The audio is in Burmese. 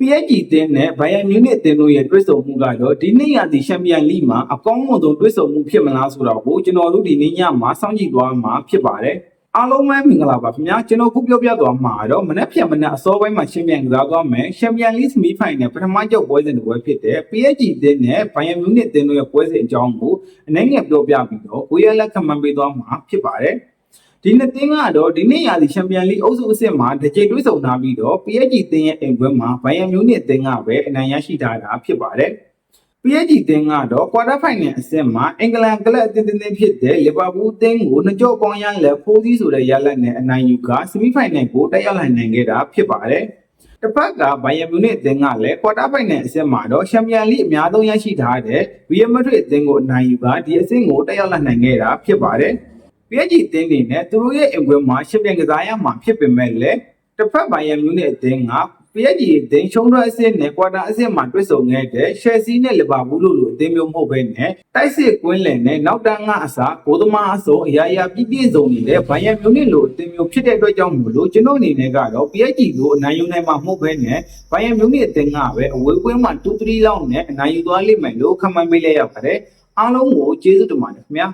PSG တင်းနဲ့ Bayern Munich တင်းတို့ရဲ့တွဲဆုံမှုကတော့ဒီနေ့ရာသီချန်ပီယံလိမှာအကောင်းဆုံးတွဲဆုံမှုဖြစ်မလားဆိုတော့ကိုကျွန်တော်တို့ဒီနေ့ညမှာစောင့်ကြည့်သွားမှာဖြစ်ပါတယ်အားလုံးပဲမင်္ဂလာပါခင်ဗျာကျွန်တော်ခုပြောပြသွားမှာတော့မနက်ဖြန်မနက်အစောပိုင်းမှာချန်ပီယံကစားသွားမယ်ချန်ပီယံလိစမီဖိုင်နယ်ပထမကြောက်ပွဲစဉ်တစ်ပွဲဖြစ်တဲ့ PSG တင်းနဲ့ Bayern Munich တင်းတို့ရဲ့ပွဲစဉ်အကြောင်းကိုအနေငယ်ပြောပြပြီးတော့ကိုရလက်ခံမှန်းပေးသွားမှာဖြစ်ပါတယ်ဒီနှစ်သင်းကတော့ဒီနေ့ရာသီချန်ပီယံလိအုပ်စုအဆင့်မှာတစ်ကြိမ်တွဲဆုံထားပြီးတော့ PSG တင်းရဲ့အိမ်ပွဲမှာ Bayern Munich တင်းကပဲအနိုင်ရရှိထားတာဖြစ်ပါတယ်PSG တင်းကတော့ကွာတာဖိုင်နယ်အဆင့်မှာအင်္ဂလန်ကလပ်အသင်းဖြစ်တဲ့လီဗာပူးတင်းကိုနှစ်ကြော့ပေါင်းရလက်ဖိုးစီးဆိုတဲ့ရလဒ်နဲ့အနိုင်ယူကဆီမီဖိုင်နယ်ကိုတက်ရောက်နိုင်ခဲ့တာဖြစ်ပါတယ်တစ်ဖက်က Bayern Munich အသင်းကလည်းကွာတာဖိုင်နယ်အဆင့်မှာတော့ချန်ပီယံလိအများဆုံးရရှိထားတဲ့ Real Madrid အသင်းကိုအနိုင်ယူကဒီအဆင့်ကိုတက်ရောက်နိုင်ခဲ့တာဖြစ်ပါတယ်PSG အသင်းတွေနဲ့သူတို့ရဲ့အင်ကွင်းမှာရှစ်ပြန်ကစားရမှာဖြစ်ပေမဲ့လည်းတစ်ဖက် Bayern Munich အသင်းက PSG အသင်းရှုံးထွက်အဆင့်နဲ့ကွာတာအဆင့်မှာတွေ့ဆုံခဲ့တဲ့ Chelsea နဲ့ Liverpool တို့လိုအသင်းမျိုးမဟုတ်ဘဲနဲ့တိုက်စစ်ကွင်းလယ်နဲ့နောက်တန်းကအစားဂိုးသမားအစုံအရာရာပြည့်ပြည့်စုံနေတဲ့ Bayern Munich လိုအသင်းမျိုးဖြစ်တဲ့အတွက်ကြောင့်မို့လို့ကျွန်တော်အနေနဲ့ကတော့ PSG ကိုအနိုင်ယူနိုင်မှာမဟုတ်ဘဲနဲ့ Bayern Munich အသင်းကပဲအဝေးကွင်းမှာ 2-3 လောက်နဲ့အနိုင်ယူသွားလိမ့်မယ်လို့ခန့်မှန်းပေးလိုက်ရပါတယ်အားလုံးကိုကျေးဇူးတင်ပါတယ်ခင်ဗျာ